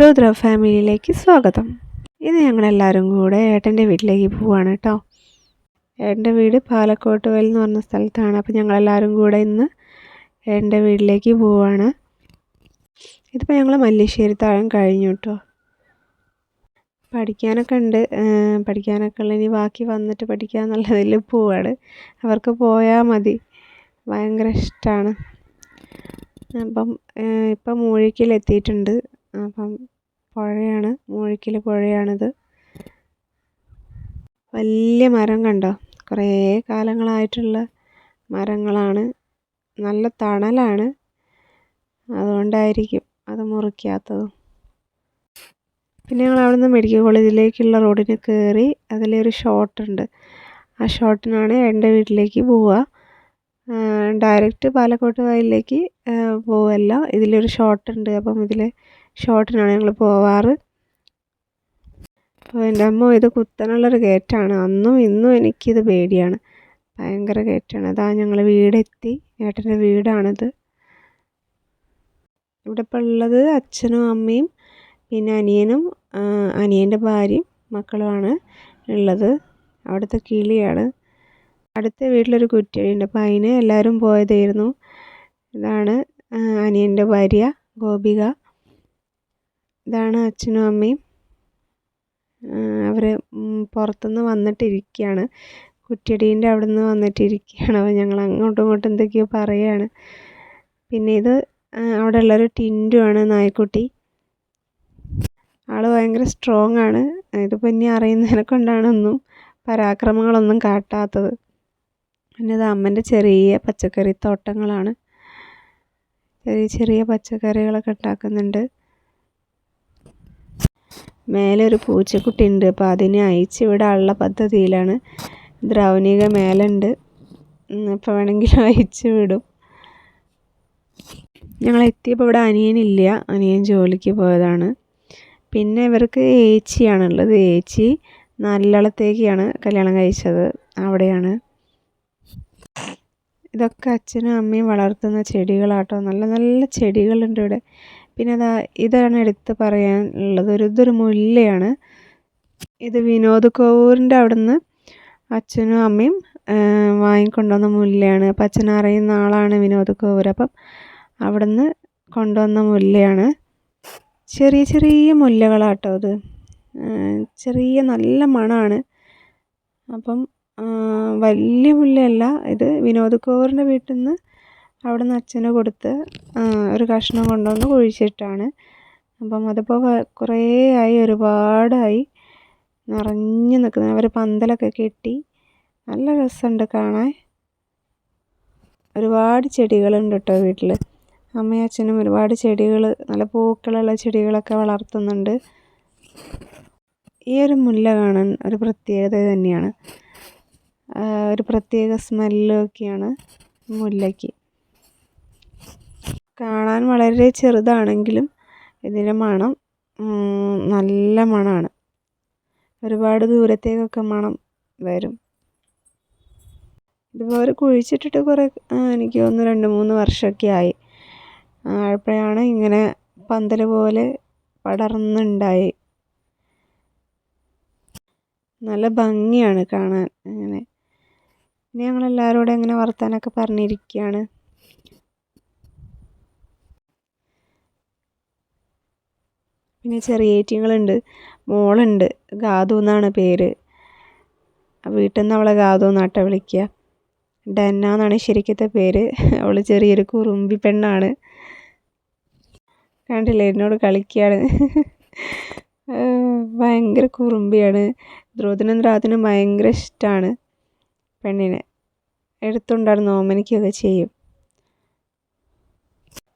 രുദ്ര ഫാമിലിയിലേക്ക് സ്വാഗതം. ഇന്ന് ഞങ്ങളെല്ലാവരും കൂടെ ഏട്ടൻ്റെ വീട്ടിലേക്ക് പോവുകയാണ് കേട്ടോ. ഏട്ടൻ്റെ വീട് പാലക്കോട്ടുവയൽ എന്ന് പറഞ്ഞ സ്ഥലത്താണ്. അപ്പോൾ ഞങ്ങളെല്ലാവരും കൂടെ ഇന്ന് ഏട്ടൻ്റെ വീട്ടിലേക്ക് പോവുകയാണ്. ഇതിപ്പോൾ ഞങ്ങൾ മല്ലിശ്ശേരി താഴം കഴിഞ്ഞു കേട്ടോ. പഠിക്കാനൊക്കെ ഉണ്ട്, പഠിക്കാനൊക്കെ ഉള്ള ഇനി ബാക്കി വന്നിട്ട് പഠിക്കാമെന്നുള്ളതിൽ പോവാണ്. അവർക്ക് പോയാൽ മതി, ഭയങ്കര ഇഷ്ടമാണ്. അപ്പം ഇപ്പം മൂഴിക്കലെത്തിയിട്ടുണ്ട്. അപ്പം പുഴയാണ്, മൂഴിക്കൽ പുഴയാണിത്. വലിയ മരം കണ്ടോ, കുറേ കാലങ്ങളായിട്ടുള്ള മരങ്ങളാണ്. നല്ല തണലാണ്, അതുകൊണ്ടായിരിക്കും അത് മുറിക്കാത്തതും. പിന്നെ ഞങ്ങൾ അവിടെ നിന്ന് മെഡിക്കൽ കോളേജിലേക്കുള്ള റോഡിന് കയറി അതിലൊരു ഷോട്ടുണ്ട്. ആ ഷോട്ടിനാണ് എൻ്റെ വീട്ടിലേക്ക് പോവുക. ഡയറക്റ്റ് പാലക്കോട്ട് വയലിലേക്ക് പോവല്ല, ഇതിലൊരു ഷോട്ടുണ്ട്. അപ്പം ഇതിലെ ഷോട്ടിനാണ് ഞങ്ങൾ പോവാറ്. അപ്പോൾ എൻ്റെ അമ്മ ഇത് കുത്തനുള്ളൊരു കയറ്റാണ്. അന്നും ഇന്നും എനിക്കിത് പേടിയാണ്, ഭയങ്കര കയറ്റാണ്. അതാ ഞങ്ങൾ വീടെത്തി, ഏട്ടൻ്റെ വീടാണിത്. ഇവിടെ ഇപ്പോൾ ഉള്ളത് അച്ഛനും അമ്മയും പിന്നെ അനിയനും അനിയൻ്റെ ഭാര്യയും മക്കളുമാണ് ഉള്ളത്. അവിടുത്തെ കിളിയാണ്. അടുത്ത വീട്ടിലൊരു കുറ്റിയുണ്ട്, അപ്പോൾ അതിന് എല്ലാവരും പോയതായിരുന്നു. ഇതാണ് അനിയൻ്റെ ഭാര്യ ഗോപിക, ഇതാണ് അച്ഛനും അമ്മയും. അവർ പുറത്തുനിന്ന് വന്നിട്ടിരിക്കുകയാണ്, കുറ്റിയടീൻ്റെ അവിടെ നിന്ന് വന്നിട്ടിരിക്കുകയാണ്. അപ്പോൾ ഞങ്ങൾ അങ്ങോട്ടും ഇങ്ങോട്ടും എന്തൊക്കെയോ പറയുകയാണ്. പിന്നെ ഇത് അവിടെ ഉള്ളൊരു ടിൻറ്റുമാണ്, നായ്ക്കുട്ടി. ആൾ ഭയങ്കര സ്ട്രോങ് ആണ്. ഇതിപ്പോൾ ഇനി അറിയുന്നതിനെ കൊണ്ടാണ് ഒന്നും പരാക്രമങ്ങളൊന്നും കാട്ടാത്തത്. പിന്നെ ഇത് അമ്മൻ്റെ ചെറിയ പച്ചക്കറി തോട്ടങ്ങളാണ്, ചെറിയ ചെറിയ പച്ചക്കറികളൊക്കെ ഉണ്ടാക്കുന്നുണ്ട്. മേലെ ഒരു പൂച്ചക്കുട്ടി ഉണ്ട്, അപ്പോൾ അതിനെ അയച്ച് വിടാനുള്ള പദ്ധതിയിലാണ്. ദ്രൗനിക മേലുണ്ട്, അപ്പോൾ വേണമെങ്കിൽ അയച്ച് വിടും. ഞങ്ങൾ എത്തിയപ്പോൾ ഇവിടെ അനിയനില്ല, അനിയൻ ജോലിക്ക് പോയതാണ്. പിന്നെ ഇവർക്ക് ഏച്ചിയാണുള്ളത്. ഏച്ചി നല്ലളത്തേക്കാണ് കല്യാണം കഴിച്ചത്, അവിടെയാണ്. ഇതൊക്കെ അച്ഛനും അമ്മയും വളർത്തുന്ന ചെടികളാട്ടോ, നല്ല നല്ല ചെടികളുണ്ട് ഇവിടെ. പിന്നെ ഇതാണ് എടുത്ത് പറയാനുള്ളത്, ഇതൊരു മുല്ലയാണ്. ഇത് വിനോദ് കോവൂരിൻ്റെ അവിടെ നിന്ന് അച്ഛനും അമ്മയും വാങ്ങിക്കൊണ്ടുവന്ന മുല്ലയാണ്. അപ്പം അച്ഛൻ അറിയുന്ന ആളാണ് വിനോദ് കോവൂർ, അപ്പം അവിടെ നിന്ന് കൊണ്ടുവന്ന മുല്ലയാണ്. ചെറിയ ചെറിയ മുല്ലകളാട്ടോ ഇത്, ചെറിയ നല്ല മണമാണ്. അപ്പം വലിയ മുല്ലയല്ല ഇത്, വിനോദ് കോവൂറിൻ്റെ വീട്ടിൽ നിന്ന് അവിടെ നിന്ന് അച്ഛന് കൊടുത്ത് ഒരു കഷ്ണം കൊണ്ടുവന്ന് കുഴിച്ചിട്ടാണ്. അപ്പം അതിപ്പോൾ കുറേ ആയി, ഒരുപാടായി നിറഞ്ഞു നിൽക്കുന്നത്. അവർ പന്തലൊക്കെ കെട്ടി, നല്ല രസമുണ്ട് കാണാൻ. ഒരുപാട് ചെടികളുണ്ട് കേട്ടോ വീട്ടിൽ. അമ്മയും അച്ഛനും ഒരുപാട് ചെടികൾ, നല്ല പൂക്കളുള്ള ചെടികളൊക്കെ വളർത്തുന്നുണ്ട്. ഈ ഒരു മുല്ല കാണാൻ ഒരു പ്രത്യേകത തന്നെയാണ്, ഒരു പ്രത്യേക സ്മെല്ലൊക്കെയാണ് മുല്ലയ്ക്ക്. കാണാൻ വളരെ ചെറുതാണെങ്കിലും ഇതിൻ്റെ മണം നല്ല മണമാണ്. ഒരുപാട് ദൂരത്തേക്കൊക്കെ മണം വരും. ഇതിപ്പോൾ അവർ കുഴിച്ചിട്ടിട്ട് കുറേ, എനിക്ക് തോന്നുന്നു 2-3 വർഷമൊക്കെ ആയി. അപ്പോഴാണ് ഇങ്ങനെ പന്തൽ പോലെ പടർന്നുണ്ടായി. നല്ല ഭംഗിയാണ് കാണാൻ അങ്ങനെ. പിന്നെ ഞങ്ങളെല്ലാവരോടും ഇങ്ങനെ വർത്താനൊക്കെ പറഞ്ഞിരിക്കുകയാണ്. പിന്നെ ചെറിയ ഏറ്റിങ്ങളുണ്ട്, മോളുണ്ട്, ഗാതു എന്നാണ് പേര്. വീട്ടിൽ നിന്ന് അവളെ ഗാതു എന്നാട്ടോ വിളിക്കുക. ഡെന്ന എന്നാണ് ശരിക്കത്തെ പേര്. അവൾ ചെറിയൊരു കുറുമ്പി പെണ്ണാണ്. കണ്ടില്ലേ, എന്നോട് കളിക്കുകയാണ്. ഭയങ്കര കുറുമ്പിയാണ്. ധ്രുവത്തിനും ദ്രാത്തിനും ഭയങ്കര ഇഷ്ടമാണ് പെണ്ണിനെ. എടുത്തുകൊണ്ടാണ് ഓമനിക്കുകയൊക്കെ ചെയ്യും.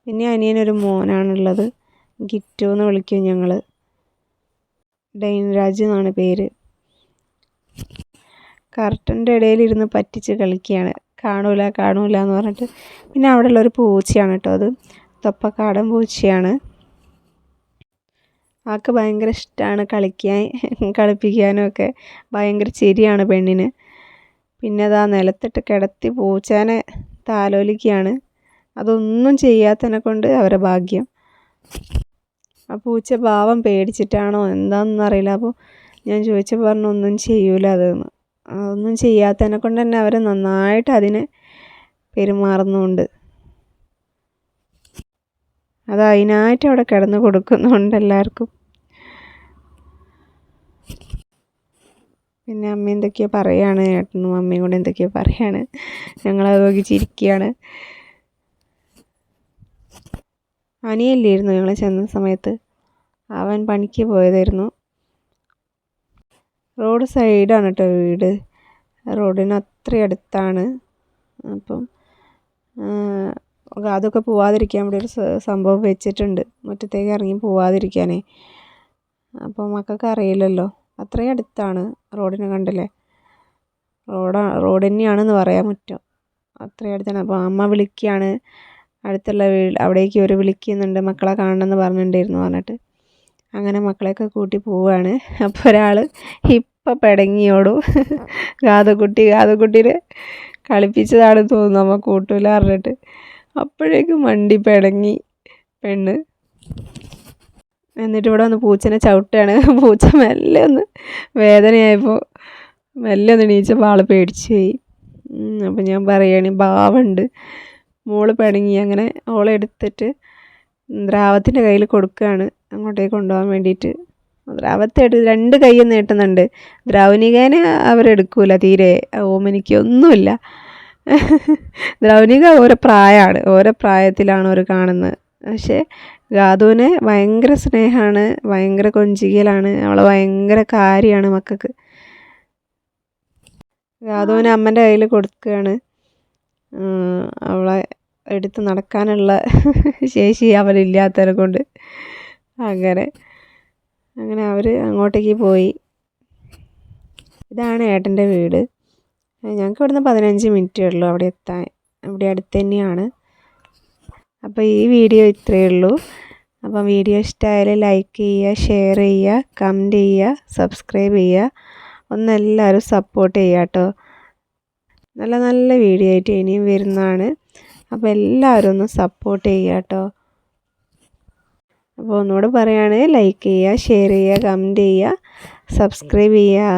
പിന്നെ അനിയനൊരു മോനാണുള്ളത്, ഗിറ്റു എന്ന് വിളിക്കും ഞങ്ങൾ. ഡെയിൻരാജ് എന്നാണ് പേര്. കർട്ടൻ്റെ ഇടയിലിരുന്ന് പറ്റിച്ച് കളിക്കുകയാണ്, കാണൂല കാണൂല എന്ന് പറഞ്ഞിട്ട്. പിന്നെ അവിടെ ഉള്ളൊരു പൂച്ചയാണ് കേട്ടോ, അത് തൊപ്പക്കാടൻ പൂച്ചയാണ്. ആൾക്ക് ഭയങ്കര ഇഷ്ടമാണ് കളിക്കാൻ, കളിപ്പിക്കാനും ഒക്കെ. ഭയങ്കര ചിരിയാണ് പെണ്ണിന്. പിന്നെ അതാ നിലത്തിട്ട് കിടത്തി പൂച്ചേനെ താലോലിക്കുകയാണ്. അതൊന്നും ചെയ്യാത്തതിനെ കൊണ്ട് അവരെ ഭാഗ്യം. ആ പൂച്ച പാവം പേടിച്ചിട്ടാണോ എന്താണെന്ന് അറിയില്ല. അപ്പോൾ ഞാൻ ചോദിച്ചപ്പോൾ പറഞ്ഞു ഒന്നും ചെയ്യൂല അതെന്ന്. അതൊന്നും ചെയ്യാത്തതിനെ കൊണ്ട് തന്നെ അവർ നന്നായിട്ട് അതിനെ പെരുമാറുന്നുണ്ട്. അത് അതിനായിട്ട് അവിടെ കിടന്ന് കൊടുക്കുന്നുണ്ട് എല്ലാവർക്കും. പിന്നെ അമ്മ എന്തൊക്കെയോ പറയാണ്, ഏട്ടനും അമ്മയും കൂടെ എന്തൊക്കെയോ പറയാണ്. ഞങ്ങളത് നോക്കി ചിരിക്കുകയാണ്. അനിയല്ലായിരുന്നു ഞങ്ങൾ ചെന്ന സമയത്ത്, അവൻ പണിക്ക് പോയതായിരുന്നു. റോഡ് സൈഡാണ് കേട്ടോ വീട്, റോഡിന് അത്ര അടുത്താണ്. അപ്പം അതൊക്കെ പോവാതിരിക്കാൻ ഇവിടെ ഒരു സംഭവം വെച്ചിട്ടുണ്ട്, മുറ്റത്തേക്ക് ഇറങ്ങി പോവാതിരിക്കാനേ. അപ്പോൾ മക്കൾക്ക് അറിയില്ലല്ലോ, അത്രയും അടുത്താണ്, റോഡിന് കണ്ടില്ലേ, റോഡ് തന്നെയാണെന്ന് പറയാൻ മുറ്റം, അത്രയും അടുത്താണ്. അപ്പോൾ അമ്മ വിളിക്കുകയാണ്, അടുത്തുള്ള അവിടേക്ക് ഒരു വിളിക്കുന്നുണ്ട്, മക്കളെ കാണണമെന്ന് പറഞ്ഞിട്ട്. അങ്ങനെ മക്കളെയൊക്കെ കൂട്ടി പോവുകയാണ്. അപ്പോൾ ഒരാൾ ഇപ്പം പിടങ്ങിയോടും, ഗാദക്കുട്ടീനെ കളിപ്പിച്ചതാണെന്ന് തോന്നുന്നു, അമ്മ കൂട്ടൂല പറഞ്ഞിട്ട്. അപ്പോഴേക്കും വണ്ടി പിടങ്ങി പെണ്ണ്. എന്നിട്ട് ഇവിടെ വന്ന് പൂച്ചനെ ചവിട്ടുകയാണ്. പൂച്ച മെല്ലെ ഒന്ന് വേദനയായപ്പോൾ മെല്ലെ ഒന്ന് എണീച്ചപ്പോൾ ആൾ പേടിച്ച് പോയി. അപ്പം ഞാൻ പറയുകയാണ്, ഭാവമുണ്ട്, മോള് പിടങ്ങി. അങ്ങനെ ഓളെ എടുത്തിട്ട് ദ്രാവത്തിൻ്റെ കയ്യിൽ കൊടുക്കുകയാണ് അങ്ങോട്ടേക്ക് കൊണ്ടുപോകാൻ വേണ്ടിയിട്ട്. ദ്രാവത്തെടുത്ത് 2 കൈയും നീട്ടുന്നുണ്ട്. ദ്രൗനികേനെ അവരെടുക്കൂല തീരെ, ഓമനിക്കൊന്നുമില്ല. ദ്രൗനിക ഓരോ പ്രായമാണ്, ഓരോ പ്രായത്തിലാണ് അവർ കാണുന്നത്. പക്ഷേ ഗാദുവിനെ ഭയങ്കര സ്നേഹമാണ്, ഭയങ്കര കൊഞ്ചിക്കലാണ്, അവളെ ഭയങ്കര കാര്യമാണ് മക്കൾക്ക്. ഗാദുവിനെ അമ്മൻ്റെ കയ്യിൽ കൊടുക്കുകയാണ്. അവളെ എടുത്ത് നടക്കാനുള്ള ശേഷി അവരില്ലാത്തവരെ കൊണ്ട്. അങ്ങനെ അവർ അങ്ങോട്ടേക്ക് പോയി. ഇതാണ് ഏട്ടൻ്റെ വീട്. ഞങ്ങൾക്ക് ഇവിടുന്ന് 15 മിനിറ്റേ ഉള്ളൂ അവിടെ എത്താൻ, ഇവിടെ അടുത്ത് തന്നെയാണ്. അപ്പോൾ ഈ വീഡിയോ ഇത്രയേ ഉള്ളൂ. അപ്പം വീഡിയോ ഇഷ്ടമായാൽ ലൈക്ക് ചെയ്യുക, ഷെയർ ചെയ്യുക, കമൻറ്റ് ചെയ്യുക, സബ്സ്ക്രൈബ് ചെയ്യുക. ഒന്നെല്ലാവരും സപ്പോർട്ട് ചെയ്യുക കേട്ടോ. നല്ല നല്ല വീഡിയോ ആയിട്ട് ഇനിയും വരുന്നതാണ്. അപ്പോൾ എല്ലാവരും ഒന്ന് സപ്പോർട്ട് ചെയ്യുക കേട്ടോ. അപ്പോൾ ഒന്നുകൂടെ പറയുകയാണ്, ലൈക്ക് ചെയ്യുക, ഷെയർ ചെയ്യുക, കമൻറ്റ് ചെയ്യുക, സബ്സ്ക്രൈബ് ചെയ്യുക.